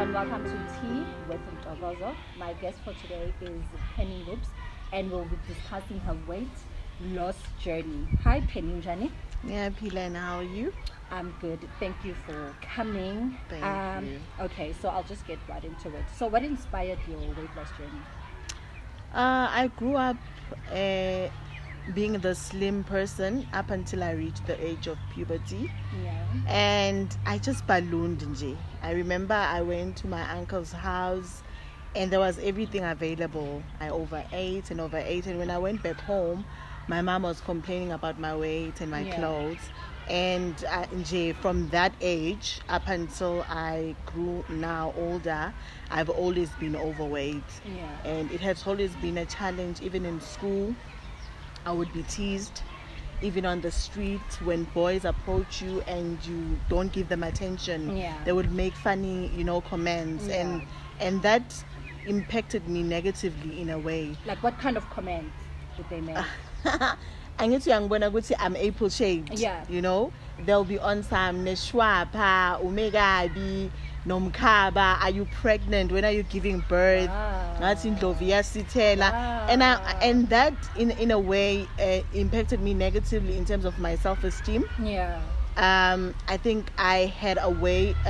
and welcome to Tea with Ntokozo. My guest for today is Ngubs, and we'll be discussing her weight loss journey. Hi Penny, Njani. Yeah, Pilan, how are you? I'm good. Thank you for coming. Thank you. Okay, so I'll just get right into it. So what inspired your weight loss journey? I grew up being the slim person up until I reached the age of puberty. Yeah. And I just ballooned nje. I remember I went to my uncle's house and there was everything available. I overate. And when I went back home, my mom was complaining about my weight and my clothes. And nje, from that age up until I grew now older, I've always been overweight. Yeah. And it has always been a challenge. Even in school, I would be teased. Even on the street, when boys approach you and you don't give them attention, they would make funny, comments. And that impacted me negatively in a way. Like what kind of comments did they make? I'm apple shaped. Yeah. They'll be on some neshwapa, umegabi, nomkaba. Are you pregnant? When are you giving birth? That's in Sitela. And that in a way impacted me negatively in terms of my self-esteem. Yeah. I think I had a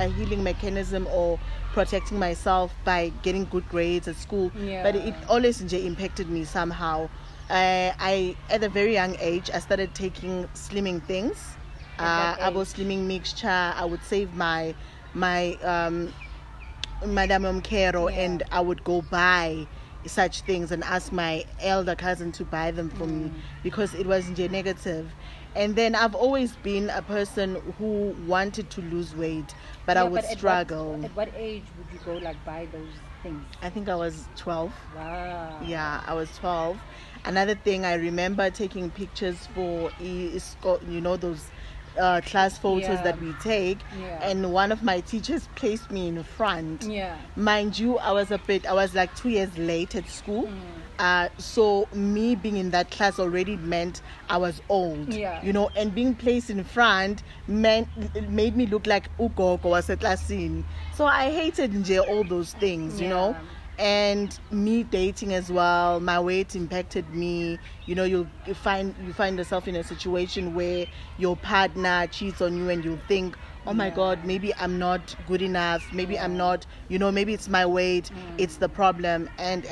healing mechanism or protecting myself by getting good grades at school. Yeah. But it always impacted me somehow. I at a very young age I started taking slimming things. I was slimming mixture. I would save my Madame Omkero and I would go buy such things and ask my elder cousin to buy them for me because it was negative. And then I've always been a person who wanted to lose weight, but I would struggle. At what age would you go buy those things? I think I was 12. Wow. Yeah, I was 12. Another thing I remember taking pictures for those class photos that we take, and one of my teachers placed me in front. Mind you, I was like 2 years late at school. So me being in that class already meant I was old, and being placed in front made me look like Ugogo was at last scene. So I hated all those things, and me dating as well. My weight impacted me. You find yourself in a situation where your partner cheats on you and you think, oh my God, maybe I'm not good enough. Maybe I'm not, maybe it's my weight. It's the problem. And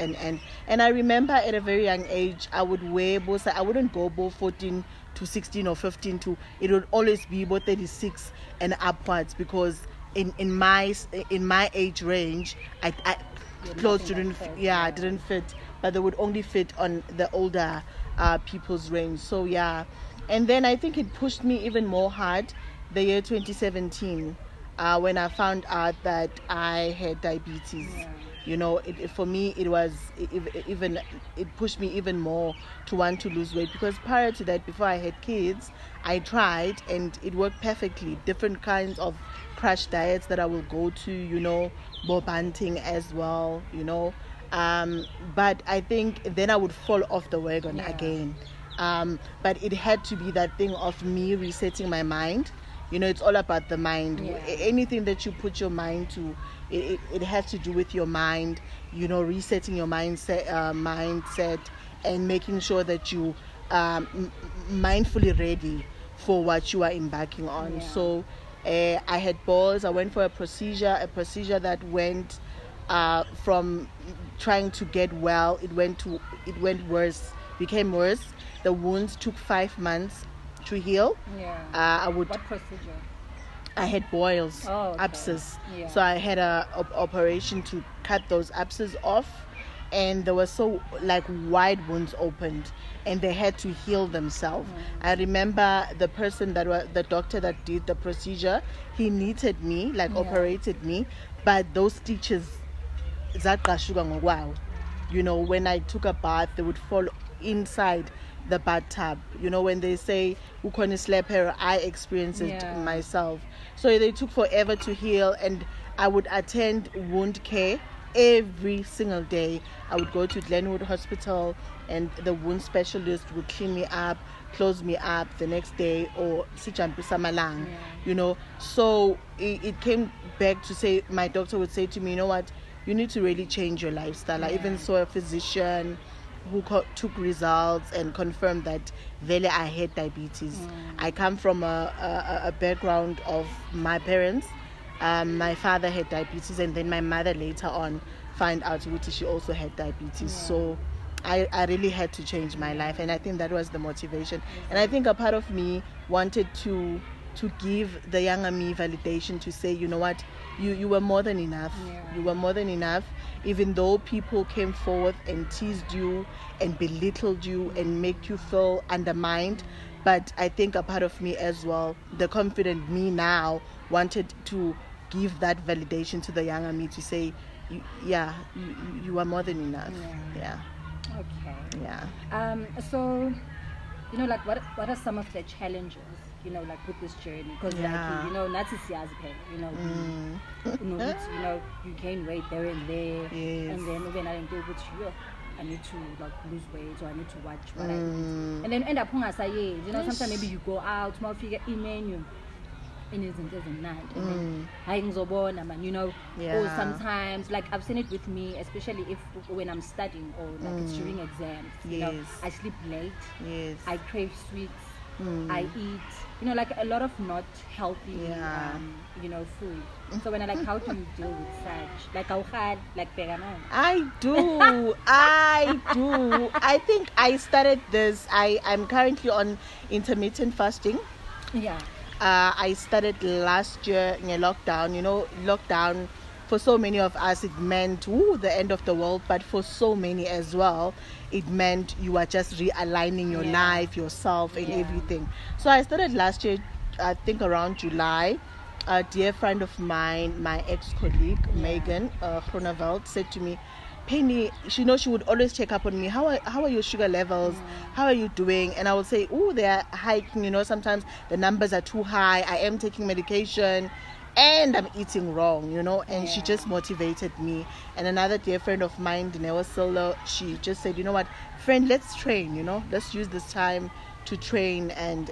I remember at a very young age, I would wear both. I wouldn't go both 14 to 16 or 15 to, it would always be about 36 and upwards because in my age range, clothes didn't fit, but they would only fit on the older people's range. So and then I think it pushed me even more hard the year 2017 when I found out that I had diabetes. For me it pushed me even more to want to lose weight because prior to that, before I had kids, I tried and it worked perfectly. Different kinds of crash diets that I will go to, bobanting as well, but I think then I would fall off the wagon again. But it had to be that thing of me resetting my mind. It's all about the mind. Anything that you put your mind to, it has to do with your mind, resetting your mindset and making sure that you mindfully ready for what you are embarking on. So I had balls. I went for a procedure that went from trying to get well, it went worse, became worse. The wounds took 5 months to heal. What procedure? I had boils, abscess. So I had a operation to cut those abscesses off, and there were so wide wounds opened, and they had to heal themselves. I remember the doctor that did the procedure, he knitted me, operated me, but those stitches, when I took a bath, they would fall inside the bathtub. When they say ukona slap hair, I experienced it myself. So they took forever to heal, and I would attend wound care every single day. I would go to Glenwood Hospital and the wound specialist would clean me up, close me up the next day, or sichampisa malang, you know. So it came back to say, my doctor would say to me, you know what, you need to really change your lifestyle. I even saw a physician who took results and confirmed that really I had diabetes. I come from a background of my parents. My father had diabetes, and then my mother later on found out that she also had diabetes. So I really had to change my life, and I think that was the motivation. And I think a part of me wanted to give the younger me validation, to say, you know what, you were more than enough. You were more than enough, even though people came forward and teased you and belittled you and make you feel undermined. But I think a part of me as well, the confident me now, wanted to give that validation to the younger me, to say, you are more than enough. Okay. Yeah. So, you know, like, what are some of the challenges, you know, like, with this journey? Because like, you know, not you know, you know, you gain weight there and there, and then when I do with you, I need to like lose weight, or I need to watch what I eat, and then end up you know, sometimes maybe you go out, small figure menu. And then you know, or sometimes, like, I've seen it with me, especially when I'm studying, or like it's during exams, you know, I sleep late, I crave sweets, I eat, you know, like a lot of not healthy you know, food. So when I like, how do you deal with such, like, how hard, like, I do I think I started this, I'm currently on intermittent fasting. I started last year in a lockdown. You know, lockdown, for so many of us, it meant the end of the world, but for so many as well, it meant you are just realigning your life, yourself, and everything. So I started last year, I think around July. A dear friend of mine, my ex-colleague, Megan Groeneveld, said to me, Penny, she would always check up on me. How are your sugar levels? How are you doing? And I would say, they're hiking. You know, sometimes the numbers are too high. I am taking medication, and I'm eating wrong. You know, and she just motivated me. And another dear friend of mine, Dinewa Solo, she just said, you know what, friend, let's train. You know, let's use this time to train and.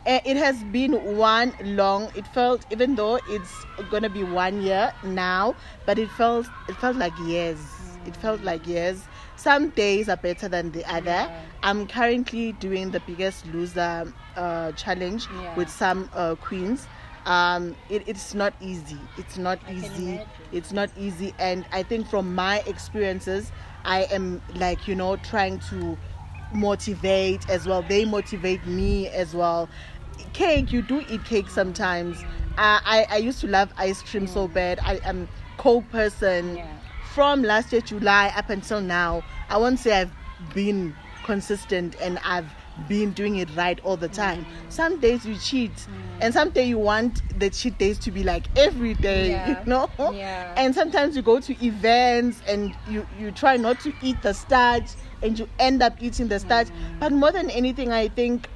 It has been it felt, even though it's gonna be 1 year now, but it felt like years. It felt like years. Some days are better than the other. I'm currently doing the Biggest Loser challenge with some queens. It's not easy. It's not easy. And I think from my experiences, I am, like, you know, trying to motivate as well. They motivate me as well. Cake, you do eat cake sometimes. I used to love ice cream so bad. I am Coke person. From last year July up until now, I won't say I've been consistent and I've been doing it right all the time. Some days you cheat, and some day you want the cheat days to be like every day, you know. And sometimes you go to events and you try not to eat the starch, and you end up eating the starch. But more than anything, I think,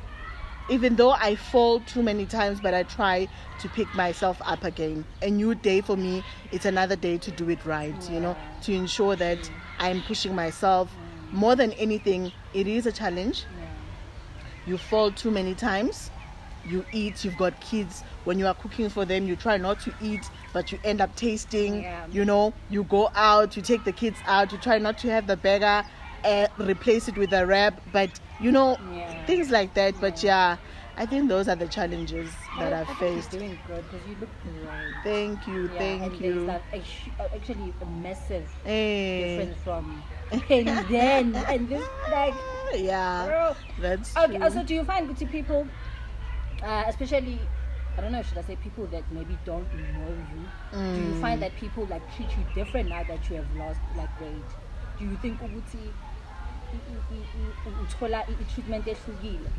even though I fall too many times, but I try to pick myself up again. A new day for me, it's another day to do it right, you know, to ensure that I'm pushing myself. More than anything, it is a challenge. You fall too many times, you eat, you've got kids. When you are cooking for them, you try not to eat, but you end up tasting, you know. You go out, you take the kids out, you try not to have the burger, replace it with a wrap, but you know, things like that. But I think those are the challenges that I've faced. You're doing good, because you look great. Thank you. There's that actually a massive difference from then and this, like, girl. That's okay. True. So do you find good people, especially, I don't know, should I say people that maybe don't know you? Do you find that people like treat you different now that you have lost like weight? Do you think ukuthi uthola treatment ehlukile?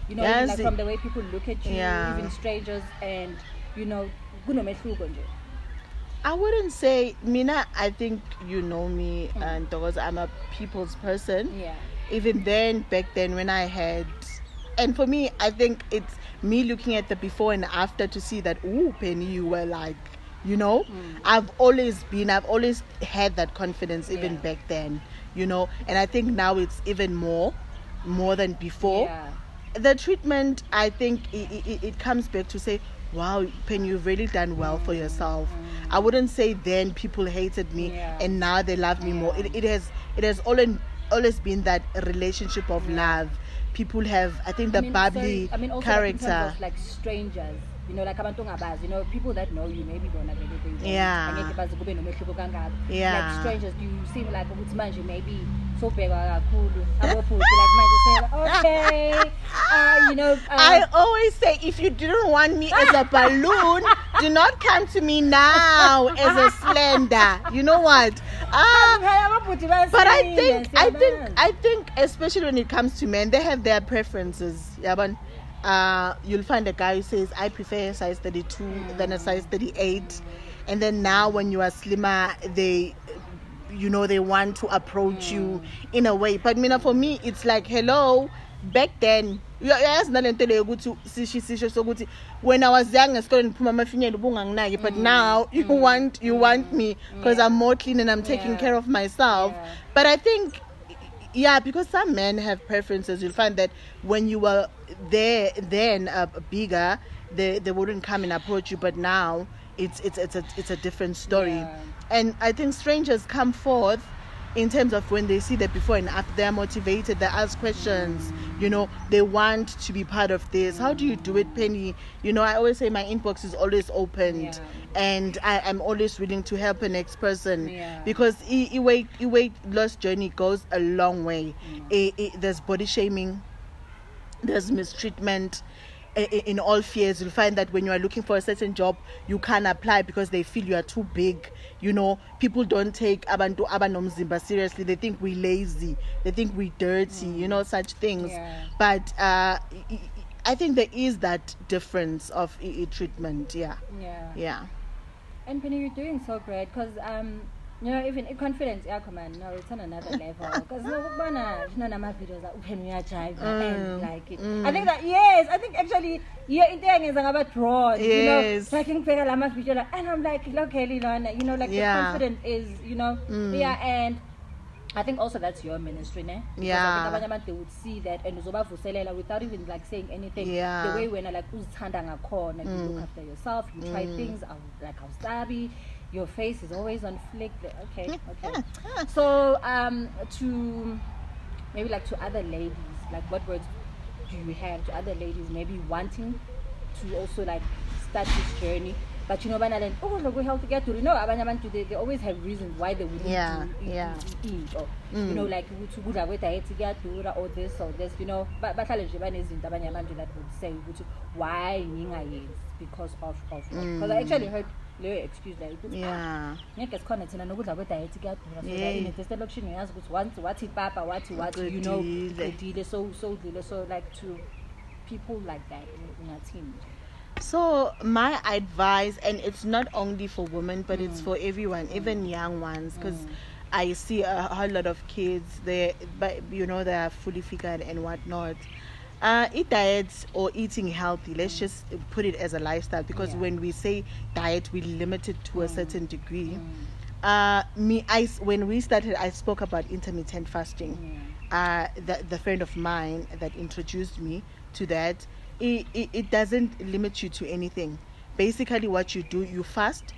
You know, like from the way people look at you, even strangers, and you know, kunomehluko nje. I wouldn't say, Mina, I think you know me, and because I'm a people's person. Even then, back then when I had, and for me, I think it's me looking at the before and after to see that, Penny, you were like, I've always had that confidence even back then, and I think now it's even more than before. The treatment, I think it comes back to say, wow, Penny, you've really done well for yourself. I wouldn't say then people hated me and now they love me more. It has always been that relationship of love. People have, I think, bubbly also character. Like in terms of like strangers, like abantu people that know you, maybe don't have anything. Like strangers, do you seem like maybe so big like okay, I always say, if you didn't want me as a balloon, do not come to me now as a slender. You know what? But I think especially when it comes to men, they have their preferences. You'll find a guy who says, I prefer a size 32 than a size 38, and then now when you are slimmer, they want to approach you in a way. But for me, it's like, hello, back then, when I was young, but now you want me because I'm more clean and I'm taking care of myself. But I think, because some men have preferences. You'll find that when you were then bigger, they wouldn't come and approach you, but now it's a different story. And I think strangers come forth in terms of when they see that before and after. They're motivated, they ask questions, they want to be part of this. How do you do it, Penny? I always say my inbox is always opened, and I'm always willing to help the next person, because weight loss journey goes a long way. There's body shaming, there's mistreatment. In all fears, you'll find that when you are looking for a certain job, you can't apply because they feel you are too big. People don't take abantu abanomzimba seriously. They think we're lazy, they think we're dirty, such things. But I think there is that difference of treatment. And Penny, you're doing so great, because even confidence, it's on another level. Because my videos are open, and like it. I think that I think actually in there is about draw. Tracking and I'm like, okay, the confidence is, and I think also that's your ministry, ne? Because I think they would see that and without even like saying anything. The way when like you look after yourself, you try things like Austabi. Your face is always on flick. Okay. So, to maybe like to other ladies, like what words do you have to other ladies maybe wanting to also like start this journey? But look, we have to get to they always have reasons why they would need to eat, or like to good to get to or this or this, but that would say why because of because I actually heard excuse that so like to people like that in our team. So my advice, and it's not only for women, but it's for everyone, even young ones, because I see a whole lot of kids there, but they are fully figured and whatnot. Eat diets or eating healthy, let's just put it as a lifestyle, because when we say diet, we limit it to a certain degree. When we started, I spoke about intermittent fasting. The friend of mine that introduced me to that, it doesn't limit you to anything. Basically what you do, you fast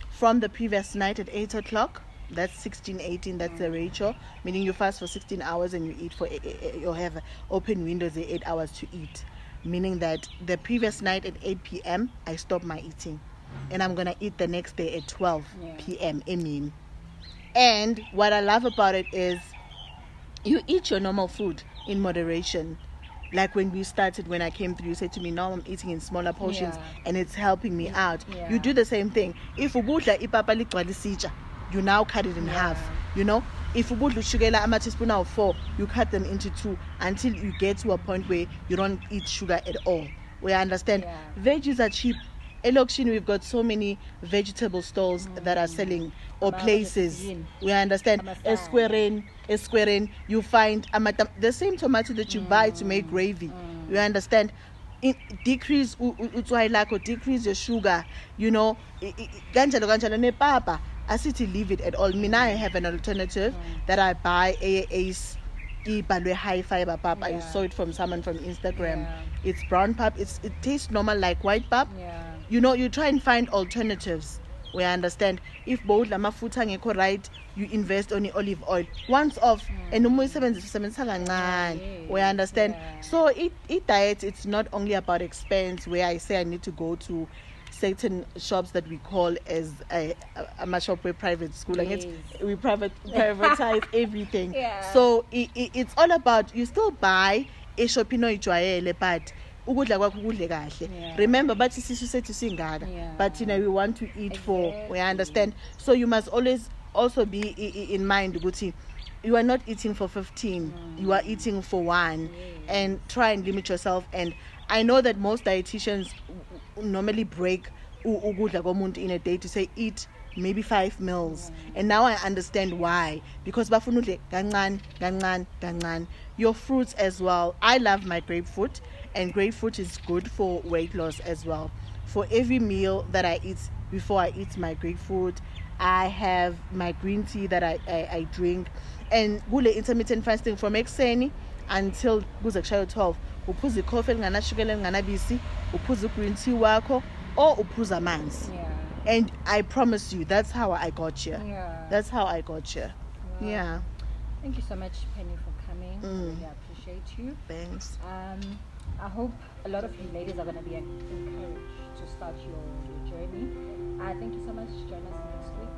from the previous night at 8 o'clock. That's 16-18, that's the ratio, meaning you fast for 16 hours and you eat for you have open windows at 8 hours to eat, meaning that the previous night at 8 p.m. I stop my eating, and I'm gonna eat the next day at 12 p.m. And what I love about it is you eat your normal food in moderation. Like when we started, when I came through, you said to me, now I'm eating in smaller portions and it's helping me out. You do the same thing. If you now cut it in half. If you put sugar a teaspoon of 4, you cut them into 2 until you get to a point where you don't eat sugar at all. We understand. Veggies are cheap. In Lokshin, we've got so many vegetable stalls that are selling, or places. We understand. Esqueren, you find the same tomato that you buy to make gravy. You understand. decrease utswai lakho, decrease your sugar, you know, kanjalo nepapa. Asithi leave it at all. Mina, I have an alternative that I buy Ace Ibalwe high fiber pap. I saw it from someone from Instagram. It's brown pap. It tastes normal like white pap. You know, you try and find alternatives. We understand. If both lama futa ngekho right, you invest on the olive oil. Once off, and we understand. So eat diet, it's not only about expense, where I say I need to go to certain shops that we call as a shop with private school. Like we privatize everything. So it's all about, you still buy a shopino ijwayele, but ukudla kwakho ukudle kahle. Remember, but isisu sethu singaka, but you know, we want to eat for, we understand. So you must always also be in mind, Guti, you are not eating for 15, you are eating for 1, and try and limit yourself. And I know that most dietitians normally break ukudla komuntu in a day to say eat maybe 5 meals, and now I understand why, because bafuna udle kancane. Your fruits as well. I love my grapefruit, and grapefruit is good for weight loss as well. For every meal that I eat, before I eat my grapefruit, I have my green tea that I drink. And kule intermittent fasting from ekseni until kuze kushaye 12, uphuza coffee elinganashukela elinganabisi, uphuza green tea wakho, or uphuza amanzi. And I promise you, that's how I got here. That's how I got here. Yeah. Thank you so much, Penny, for coming. I really appreciate you. Thanks. I hope a lot of you ladies are going to be encouraged to start your journey. Thank you so much. Join us next week.